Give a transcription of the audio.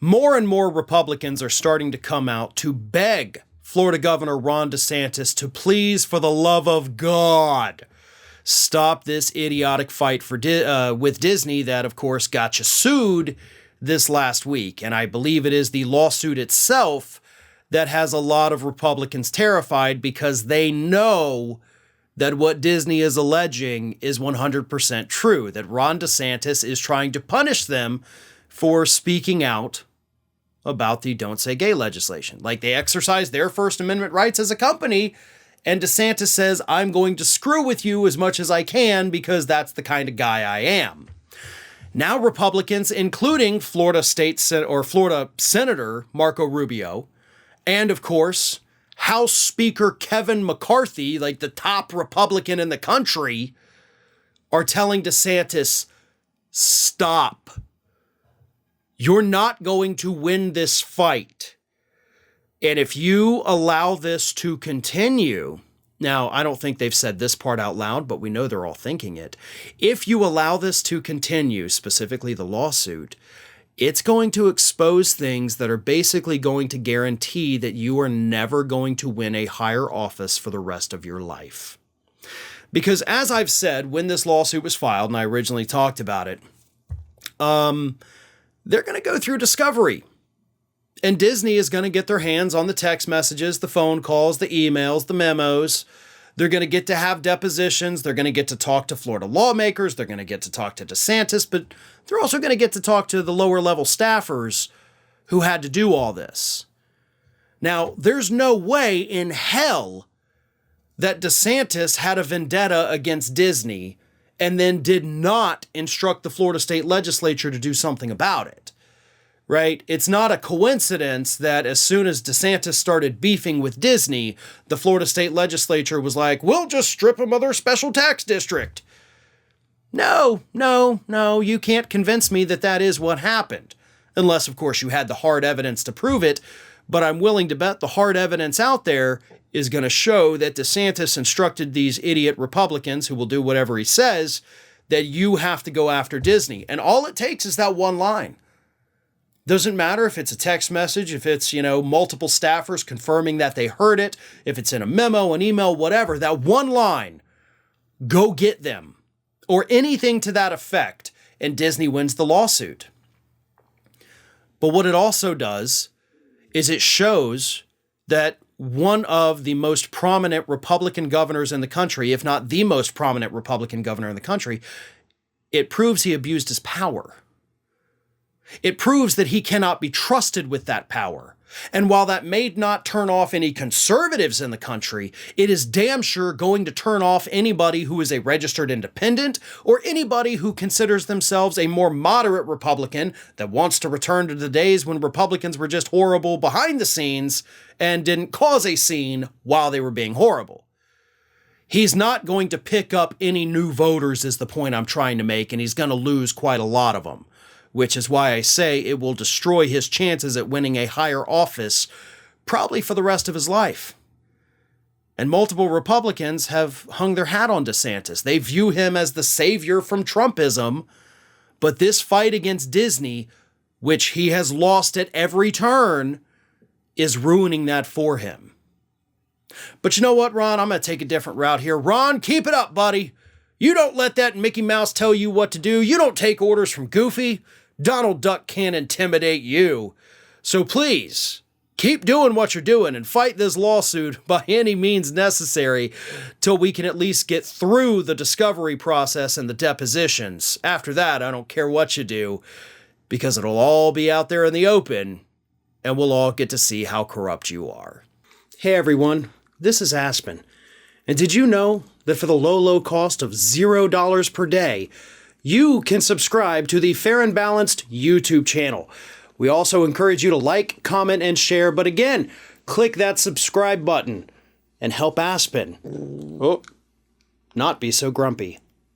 more and more Republicans are starting to come out to beg Florida Governor Ron DeSantis to please, for the love of God, stop this idiotic fight with Disney that, of course, got you sued this last week. And I believe it is the lawsuit itself that has a lot of Republicans terrified, because they know that what Disney is alleging is 100% true, that Ron DeSantis is trying to punish them for speaking out about the Don't Say Gay legislation. Like, they exercise their First Amendment rights as a company, and DeSantis says, I'm going to screw with you as much as I can because that's the kind of guy I am. Now Republicans, including Florida Senator Marco Rubio, and of course, House Speaker Kevin McCarthy, like the top Republican in the country, are telling DeSantis, stop. You're not going to win this fight. And if you allow this to continue, now I don't think they've said this part out loud, but we know they're all thinking it. If you allow this to continue, specifically the lawsuit, it's going to expose things that are basically going to guarantee that you are never going to win a higher office for the rest of your life. Because as I've said, when this lawsuit was filed, and I originally talked about it, they're going to go through discovery. And Disney is going to get their hands on the text messages, the phone calls, the emails, the memos. They're going to get to have depositions. They're going to get to talk to Florida lawmakers. They're going to get to talk to DeSantis, but they're also going to get to talk to the lower level staffers who had to do all this. Now, there's no way in hell that DeSantis had a vendetta against Disney and then did not instruct the Florida state legislature to do something about it. Right? It's not a coincidence that as soon as DeSantis started beefing with Disney, the Florida state legislature was like, we'll just strip them of their special tax district. No, you can't convince me that that is what happened. Unless, of course, you had the hard evidence to prove it. But I'm willing to bet the hard evidence out there is going to show that DeSantis instructed these idiot Republicans, who will do whatever he says, that you have to go after Disney. And all it takes is that one line. Doesn't matter if it's a text message, if it's, multiple staffers confirming that they heard it, if it's in a memo, an email, whatever, that one line, go get them, or anything to that effect, and Disney wins the lawsuit. But what it also does is it shows that one of the most prominent Republican governors in the country, if not the most prominent Republican governor in the country, it proves he abused his power. It proves that he cannot be trusted with that power. And while that may not turn off any conservatives in the country, it is damn sure going to turn off anybody who is a registered independent or anybody who considers themselves a more moderate Republican that wants to return to the days when Republicans were just horrible behind the scenes and didn't cause a scene while they were being horrible. He's not going to pick up any new voters is the point I'm trying to make, and he's going to lose quite a lot of them. Which is why I say it will destroy his chances at winning a higher office, probably for the rest of his life. And multiple Republicans have hung their hat on DeSantis. They view him as the savior from Trumpism, but this fight against Disney, which he has lost at every turn, is ruining that for him. But you know what, Ron? I'm going to take a different route here. Ron, keep it up, buddy. You don't let that Mickey Mouse tell you what to do. You don't take orders from Goofy. Donald Duck can't intimidate you. So please, keep doing what you're doing and fight this lawsuit by any means necessary till we can at least get through the discovery process and the depositions. After that, I don't care what you do, because it'll all be out there in the open, and we'll all get to see how corrupt you are. Hey everyone, this is Aspen. And did you know that for the low cost of $0 per day, you can subscribe to the Fair and Balanced YouTube channel. We also encourage you to like, comment, and share. But again, click that subscribe button and help Aspen not be so grumpy.